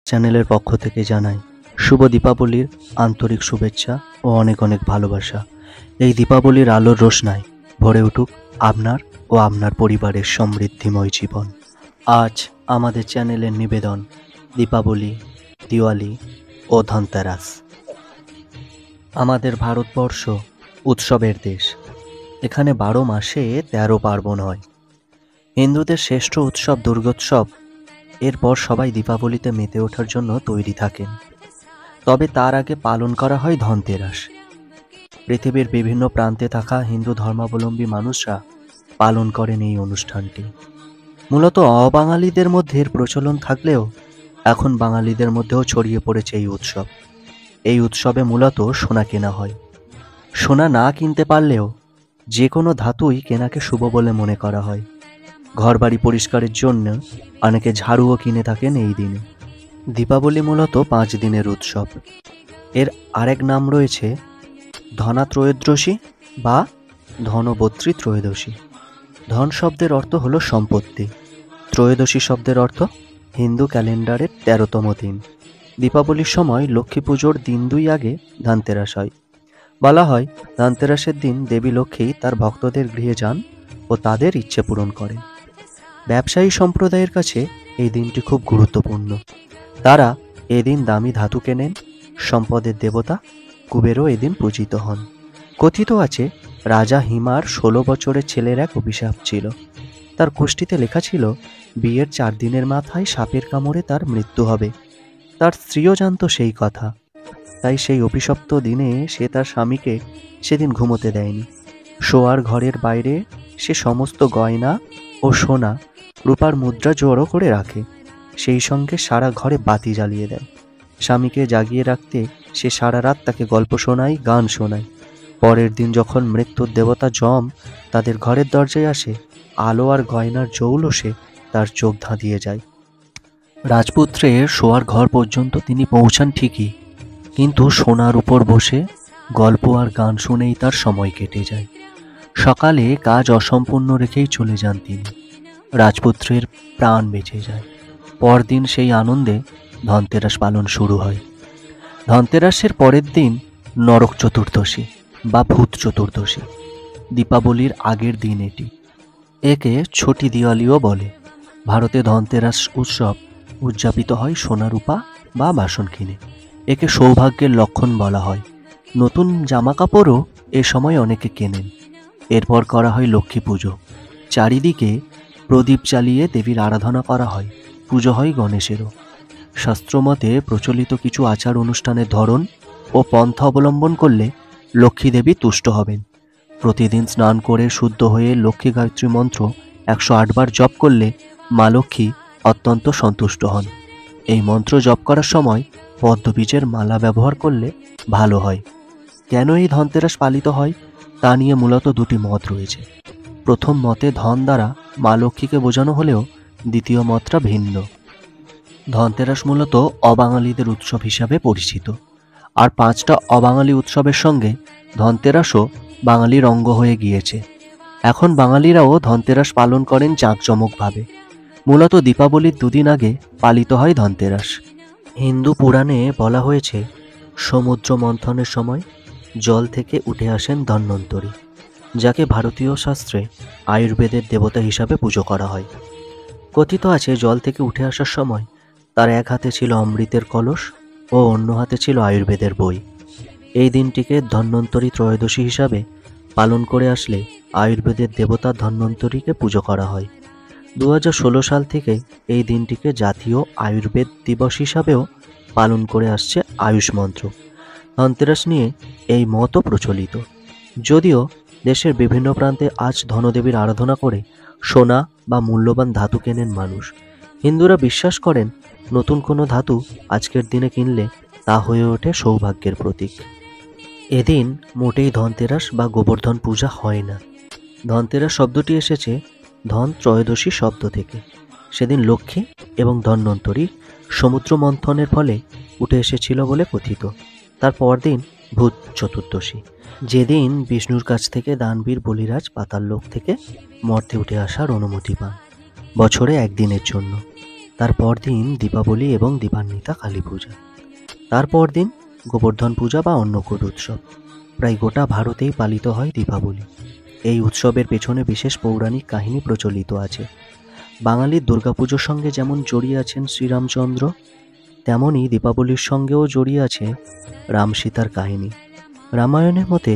চ্যানেলের পক্ষ থেকে জানাই শুভ দীপাবলির আন্তরিক শুভেচ্ছা ও অনেক অনেক ভালোবাসা। এই দীপাবলির আলোর রোশনায় ভরে উঠুক আপনার ও আপনার পরিবারের সমৃদ্ধিময় জীবন। আজ আমাদের চ্যানেলের নিবেদন দীপাবলি, দিওয়ালি ও ধনতেরাস। আমাদের ভারতবর্ষ উৎসবের দেশ। এখানে 12 মাসে 13 পার্বণ হয়। হিন্দুদের শ্রেষ্ঠ উৎসব দুর্গোৎসব। এরপর সবাই দীপাবলিতে মেতে ওঠার জন্য তৈরি থাকেন। তবে তার আগে পালন করা হয় ধনতেরাস। পৃথিবীর বিভিন্ন প্রান্তে থাকা হিন্দু ধর্মাবলম্বী মানুষরা পালন করেন এই অনুষ্ঠানটি। মূলত অবাঙালিদের মধ্যে এর প্রচলন থাকলেও এখন বাঙালিদের মধ্যেও ছড়িয়ে পড়েছে এই উৎসব। এই উৎসবে মূলত সোনা কেনা হয়। সোনা না কিনতে পারলেও যে কোনো ধাতুই কেনাকে শুভ বলে মনে করা হয়। ঘরবাড়ি পরিষ্কারের জন্য অনেকে ঝাড়ুও কিনে থাকেন এই দিনে। দীপাবলি মূলত 5 দিনের উৎসব। এর আরেক নাম রয়েছে ধনাত্রয়োদশী বা ধনবত্রী ত্রয়োদশী। ধন শব্দের অর্থ হলো সম্পত্তি। ত্রয়োদশী শব্দের অর্থ হিন্দু ক্যালেন্ডারের 13তম দিন। দীপাবলির সময় লক্ষ্মী পুজোর দিন 2 আগে ধনতেরাস হয়। বলা হয় ধনতেরাসের দিন দেবী লক্ষ্মী তার ভক্তদের গৃহে যান ও তাদের ইচ্ছে পূরণ করেন। ব্যবসায়ী সম্প্রদায়ের কাছে এই দিনটি খুব গুরুত্বপূর্ণ। তারা এদিন দামি ধাতু কেনেন। সম্পদের দেবতা কুবেরও এদিন পূজিত হন। কথিত আছে রাজা হিমার 16 বছরের ছেলের এক অভিশাপ ছিল। তার কুষ্ঠিতে লেখা ছিল বিয়ের 4 দিনের মাথায় সাপের কামড়ে তার মৃত্যু হবে। তার স্ত্রীও জানত সেই কথা। তাই সেই অভিশপ্ত দিনে সে তার স্বামীকে সেদিন ঘুমোতে দেয়নি। শোয়ার ঘরের বাইরে সে সমস্ত গয়না ও সোনা রূপার মুদ্রা জড়ো করে রাখে। সেই সঙ্গে সারা ঘরে বাতি জ্বালিয়ে দেয়। স্বামীকে জাগিয়ে রাখতে সে সারা রাত তাকে গল্প শোনায়, গান শোনায়। পরের দিন যখন মৃত্যুর দেবতা যম তাদের ঘরের দরজায় আসে, আলো আর গয়নার জৌলসে তার চোখ ধাঁধিয়ে যায়। রাজপুত্রের শোয়ার ঘর পর্যন্ত তিনি পৌঁছান ঠিকই, কিন্তু সোনার উপর বসে গল্প আর গান শুনেই তার সময় কেটে যায়। সকালে কাজ অসম্পূর্ণ রেখেই চলে যান তিনি। রাজপুত্রের প্রাণ বেঁচে যায়। পরদিন সেই আনন্দে ধনতেরাস পালন শুরু হয়। ধনতেরাসের পরের দিন নরক চতুর্দশী বা ভূত চতুর্দশী। দীপাবলির আগের দিন এটি। একে ছোটি দিওয়ালিও বলে। ভারতে ধনতেরাস উৎসব উদযাপিত হয় সোনা রূপা বা বাসন কিনে। একে সৌভাগ্যের লক্ষণ বলা হয়। নতুন জামা কাপড়ও এ সময় অনেকে কেনেন। এরপর করা হয় লক্ষ্মী পুজো। চারিদিকে প্রদীপ জ্বালিয়ে দেবীর আরাধনা করা হয়। পুজো হয় গণেশেরও। শাস্ত্রমতে প্রচলিত কিছু আচার অনুষ্ঠানের ধরন ও পন্থা অবলম্বন করলে লক্ষ্মী দেবী তুষ্ট হবেন। প্রতিদিন স্নান করে শুদ্ধ হয়ে লক্ষ্মী গায়ত্রী মন্ত্র 108 বার জপ করলে মা লক্ষ্মী অত্যন্ত সন্তুষ্ট হন। এই মন্ত্র জপ করার সময় পদ্মবীজের মালা ব্যবহার করলে ভালো হয়। কেন এই ধনতেরাস পালিত হয় তা নিয়ে মূলত 2টি মত রয়েছে। প্রথম মতে ধন দ্বারা মা লক্ষ্মীকে বোঝানো হলেও দ্বিতীয় মতটা ভিন্ন। ধনতেরাস মূলত অবাঙালিদের উৎসব হিসাবে পরিচিত। আর 5টা অবাঙালি উৎসবের সঙ্গে ধনতেরাসও বাঙালির অঙ্গ হয়ে গিয়েছে। এখন বাঙালিরাও ধনতেরাস পালন করেন জাঁকজমকভাবে। মূলত দীপাবলির 2 দিন আগে পালিত হয় ধনতেরাস। হিন্দু পুরাণে বলা হয়েছে সমুদ্র মন্থনের সময় জল থেকে উঠে আসেন ধন্বন্তরী, যাকে ভারতীয় শাস্ত্রে আয়ুর্বেদের দেবতা হিসাবে পুজো করা হয়। কথিত আছে জল থেকে উঠে আসার সময় তার এক হাতে ছিল অমৃতের কলস ও অন্য হাতে ছিল আয়ুর্বেদের বই। এই দিনটিকে ধন্বন্তরী ত্রয়োদশী হিসাবে পালন করে আসলে আয়ুর্বেদের দেবতা ধন্বন্তরীকে পুজো করা হয়। 2016 সাল থেকে এই দিনটিকে জাতীয় আয়ুর্বেদ দিবস হিসাবেও পালন করে আসছে আয়ুষ মন্ত্রক। ধনতেরাস নিয়ে এই মতও প্রচলিত। যদিও দেশের বিভিন্ন প্রান্তে আজ ধনদেবীর আরাধনা করে সোনা বা মূল্যবান ধাতু কেনেন মানুষ। হিন্দুরা বিশ্বাস করেন নতুন কোনো ধাতু আজকের দিনে কিনলে তা হয়ে ওঠে সৌভাগ্যের প্রতীক। এদিন মোটেই ধনতেরাস বা গোবর্ধন পূজা হয় না। ধনতেরাস শব্দটি এসেছে ধন ত্রয়োদশী শব্দ থেকে। সেদিন লক্ষ্মী এবং ধন্বন্তরী সমুদ্র মন্থনের ফলে উঠে এসেছিল বলে কথিত। তার পরদিন ভূত চতুর্দশী, যেদিন বিষ্ণুর কাছ থেকে দানবীর বলিরাজ পাতাল লোক থেকে মর্তে উঠে আসার অনুমতি পান বছরে 1 দিনের জন্য। তারপর দিন দীপাবলি এবং দীপান্বিতা কালী পূজা। তারপর দিন গোবর্ধন পূজা বা অন্নকূট উৎসব। প্রায় গোটা ভারতেই পালিত হয় দীপাবলি। এই উৎসবের পেছনে বিশেষ পৌরাণিক কাহিনী প্রচলিত আছে। বাঙালির দুর্গাপুজোর সঙ্গে যেমন জড়িয়ে আছেন শ্রীরামচন্দ্র, তেমনই দীপাবলির সঙ্গেও জড়িয়ে আছে রাম সীতার কাহিনী। রামায়ণের মতে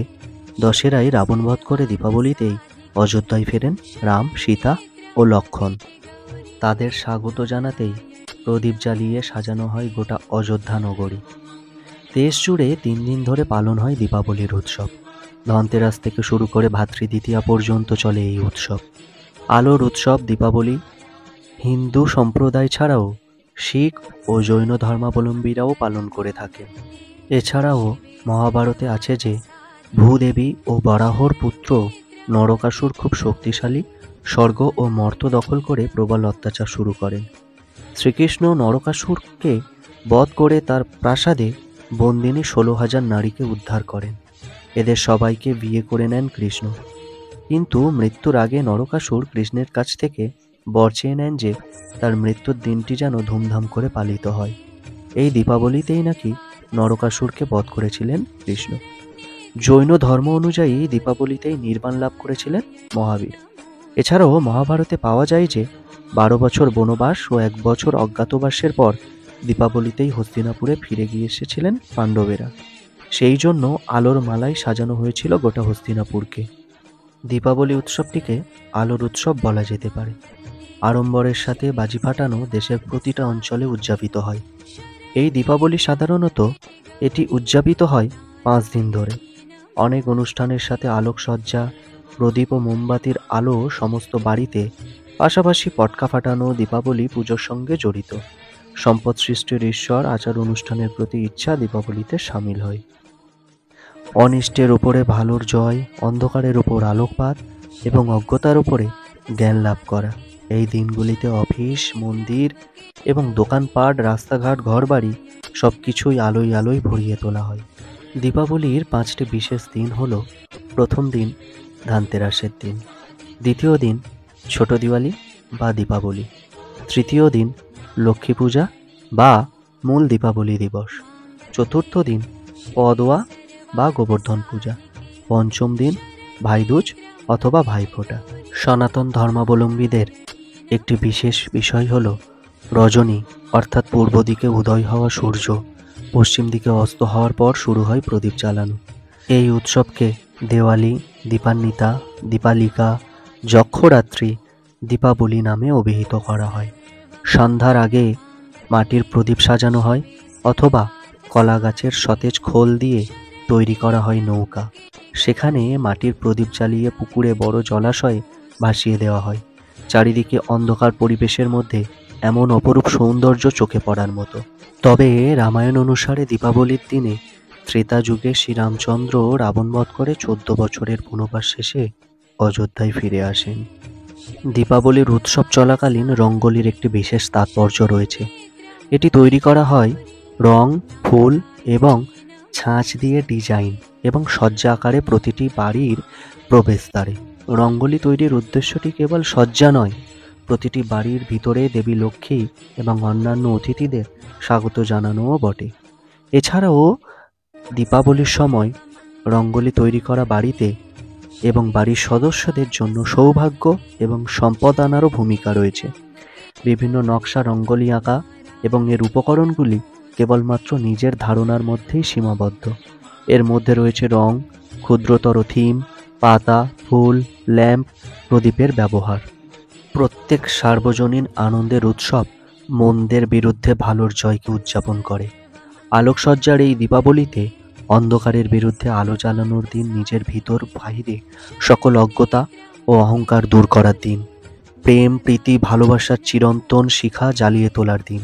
দশেরায় রাবণবধ করে দীপাবলিতেই অযোধ্যায় ফেরেন রাম, সীতা ও লক্ষ্মণ। তাদের স্বাগত জানাতেই প্রদীপ জ্বালিয়ে সাজানো হয় গোটা অযোধ্যা নগরী। দেশ জুড়ে 3 দিন ধরে পালন হয় দীপাবলির উৎসব। ধনতেরাস থেকে শুরু করে ভাতৃদ্বিতীয়া পর্যন্ত চলে এই উৎসব। আলোর উৎসব দীপাবলি হিন্দু সম্প্রদায় ছাড়াও শিখ ও জৈন ধর্মাবলম্বীরাও পালন করে থাকেন। এছাড়াও মহাভারতে আছে যে ভূদেবী ও বরাহর পুত্র নরকাসুর খুব শক্তিশালী, স্বর্গ ও মর্ত দখল করে প্রবল অত্যাচার শুরু করেন। শ্রীকৃষ্ণ নরকাসুরকে বধ করে তার প্রাসাদে বন্দিনী 16,000 নারীকে উদ্ধার করেন। এদের সবাইকে বিয়ে করে নেন কৃষ্ণ। কিন্তু মৃত্যুর আগে নরকাসুর কৃষ্ণের কাছ থেকে বর চেয়ে নেন যে তার মৃত্যুর দিনটি যেন ধুমধাম করে পালিত হয়। এই দীপাবলিতেই নাকি নরকাসুরকে বধ করেছিলেন কৃষ্ণ। জৈন ধর্ম অনুযায়ী দীপাবলিতেই নির্বাণ লাভ করেছিলেন মহাবীর। এছাড়াও মহাভারতে পাওয়া যায় যে 12 বছর বনবাস ও 1 বছর অজ্ঞাতবাসের পর দীপাবলিতেই হস্তিনাপুরে ফিরে গিয়ে এসেছিলেন পাণ্ডবেরা। সেই জন্য আলোর মালায় সাজানো হয়েছিল গোটা হস্তিনাপুরকে। দীপাবলি উৎসবটিকে আলোর উৎসব বলা যেতে পারে। আড়ম্বরের সাথে বাজি ফাটানো দেশের প্রতিটা অঞ্চলে উদযাপিত হয়। এই দীপাবলি সাধারণত এটি উদযাপিত হয় 5 দিন ধরে। অনেক অনুষ্ঠানের সাথে আলোকসজ্জা, প্রদীপ ও মোমবাতির আলো সমস্ত বাড়িতে, পাশাপাশি পটকা ফাটানো দীপাবলি পুজোর সঙ্গে জড়িত। সম্পদ সৃষ্টির ঈশ্বর আচার অনুষ্ঠানের প্রতি ইচ্ছা দীপাবলিতে সামিল হয়। অনিষ্টের উপরে ভালোর জয়, অন্ধকারের উপর আলোকপাত এবং অজ্ঞতার উপরে জ্ঞান লাভ করা। এই দিনগুলিতে অফিস, মন্দির এবং দোকানপাট, রাস্তাঘাট, ঘরবাড়ি সবকিছুই আলোয় আলোয় ভরিয়ে তোলা হয়। দীপাবলির 5টি বিশেষ দিন হল: প্রথম দিন ধানতেরাসের দিন, দ্বিতীয় দিন ছোট দিওয়ালি বা দীপাবলি, তৃতীয় দিন লক্ষ্মী পূজা বা মূল দীপাবলি দিবস, চতুর্থ দিন পদোয়া বা গোবর্ধন পূজা, পঞ্চম দিন ভাইদুজ অথবা ভাইফোঁটা। সনাতন ধর্মাবলম্বীদের একটি বিশেষ বিষয় হল রজনী, অর্থাৎ পূর্ব দিকে উদয় হওয়া সূর্য পশ্চিম দিকে অস্ত হওয়ার পর শুরু হয় প্রদীপ জ্বালানো। এই উৎসবকে দেওয়ালি, দীপান্বিতা, দীপালিকা, যক্ষরাত্রি, দীপাবলি নামে অভিহিত করা হয়। সন্ধ্যার আগে মাটির প্রদীপ সাজানো হয় অথবা কলা গাছের সতেজ খোল দিয়ে তৈরি করা হয় নৌকা। সেখানে মাটির প্রদীপ জ্বালিয়ে পুকুরে বড় জলাশয়ে ভাসিয়ে দেওয়া হয়। চারিদিকে অন্ধকার পরিবেশের মধ্যে এমন অপরূপ সৌন্দর্য চোখে পড়ার মতো। তবে রামায়ণ অনুসারে দীপাবলির দিনে ত্রেতা যুগে শ্রীরামচন্দ্র রাবণবধ করে 14 বছরের বনবাস শেষে অযোধ্যায় ফিরে আসেন। দীপাবলির উৎসব চলাকালীন রঙ্গোলির একটি বিশেষ তাৎপর্য রয়েছে। এটি তৈরি করা হয় রং, ফুল এবং ছাঁচ দিয়ে ডিজাইন এবং সজ্জা আকারে প্রতিটি বাড়ির প্রবেশদ্বারে। রঙ্গোলি তৈরির উদ্দেশ্যটি কেবল সজ্জা নয়, প্রতিটি বাড়ির ভিতরে দেবী লক্ষ্মী এবং অন্যান্য অতিথিদের স্বাগত জানানোও বটে। এছাড়াও দীপাবলির সময় রঙ্গোলি তৈরি করা বাড়িতে এবং বাড়ির সদস্যদের জন্য সৌভাগ্য এবং সম্পদ আনারও ভূমিকা রয়েছে। বিভিন্ন নকশা রঙ্গোলি আঁকা এবং এর উপকরণগুলি কেবলমাত্র নিজের ধারণার মধ্যেই সীমাবদ্ধ। এর মধ্যে রয়েছে রং, ক্ষুদ্রতর থিম, পাতা, ফুল, ল্যাম্প, প্রদীপের ব্যবহার। প্রত্যেক সার্বজনীন আনন্দের উৎসব মন্দের বিরুদ্ধে ভালোর জয়কে উদযাপন করে। আলোকসজ্জার এই দীপাবলিতে অন্ধকারের বিরুদ্ধে আলো জ্বালানোর দিন, নিজের ভিতর বাহিরে সকল অজ্ঞতা ও অহংকার দূর করার দিন, প্রেম, প্রীতি, ভালোবাসার চিরন্তন শিখা জ্বালিয়ে তোলার দিন।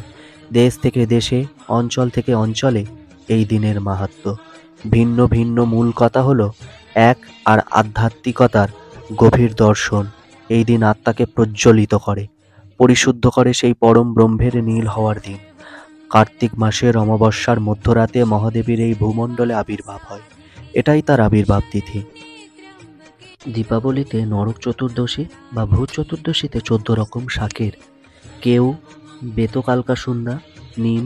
দেশ থেকে দেশে, অঞ্চল থেকে অঞ্চলে এই দিনের মাহাত্ম্য ভিন্ন ভিন্ন। মূল কথা হলো এক আর আধ্যাত্মিকতার গভীর দর্শন। এই দিন আত্মাকে প্রজ্বলিত করে, পরিশুদ্ধ করে সেই পরম ব্রহ্মের নীল হওয়ার দিন। কার্তিক মাসের অমাবস্যার মধ্যরাতে মহাদেবীর এই ভূমণ্ডলে আবির্ভাব হয়। এটাই তার আবির্ভাব তিথি। দীপাবলিতে নরক চতুর্দশী বা ভূত চতুর্দশীতে 14 রকম শাকের কেউ বেতকালকাসুন্দা, নিম,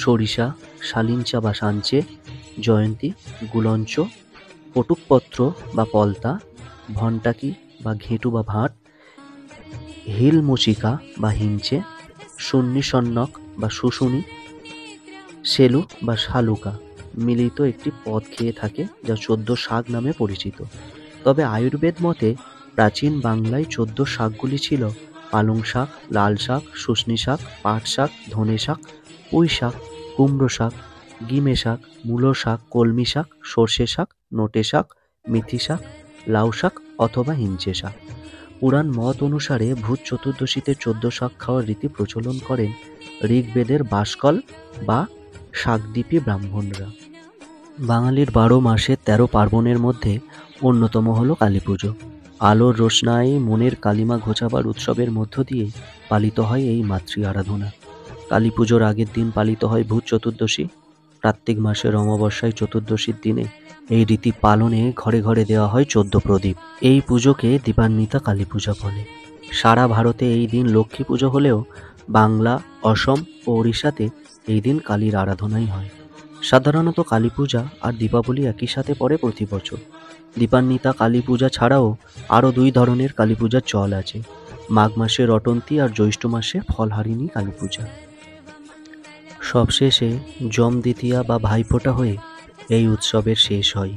সরিষা, শালিঞ্চা বা সাঞ্চে, জয়ন্তী, গুলঞ্চ, পটুকপত্র বা পলতা, ভন্টাকি বা ঘেঁটু বা ভাট, হিলমচিকা বা হিঞ্চে, সন্নিসন্নক বা শুশুনি, সেলু বা শালুকা মিলিত একটি পদ খেয়ে থাকে যা 14 শাক নামে পরিচিত। তবে আয়ুর্বেদ মতে প্রাচীন বাংলায় 14 শাকগুলি ছিল পালং শাক, লাল শাক, শুষ্নী শাক, পাট শাক, ধনে শাক, পুঁই শাক, কুমড়ো শাক, গিমে শাক, মূলো শাক, কলমি শাক, সর্ষে শাক, নোটে শাক, মেথি শাক, লাউ শাক অথবা হিঞ্চে শাক। পুরাণ মত অনুসারে ভূত চতুর্দশীতে 14 শাক খাওয়ার রীতি প্রচলন করেন ঋগ্বেদের বাসকল বা শাকদ্বীপী ব্রাহ্মণরা। বাঙালির 12 মাসের 13 পার্বণের মধ্যে অন্যতম হল কালী পুজো। আলোর রোশনাই মনের কালিমা ঘোচাবার উৎসবের মধ্য দিয়ে পালিত হয় এই মাতৃ আরাধনা। কালী পুজোর আগের দিন পালিত হয় ভূত চতুর্দশী। কার্তিক মাসের অমাবস্যায় চতুর্দশীর দিনে এই রীতি পালনে ঘরে ঘরে দেওয়া হয় 14 প্রদীপ। এই পুজোকে দীপান্বিতা কালী পূজা বলে। সারা ভারতে এই দিন লক্ষ্মী পুজো হলেও বাংলা, অসম ও ওড়িশাতে এই দিন কালীর আরাধনাই হয়। সাধারণত কালী পূজা আর দীপাবলি একই সাথে পড়ে প্রতি বছর। দীপান্বিতা কালী পূজা ছাড়াও আরও 2 ধরনের কালী পূজার চল আছে: মাঘ মাসে রটন্তী আর জ্যৈষ্ঠ মাসে ফলহারিণী কালী পূজা। সবশেষে যম দ্বিতীয়া বা ভাইফোঁটা হয়ে এই উৎসবের শেষ হয়।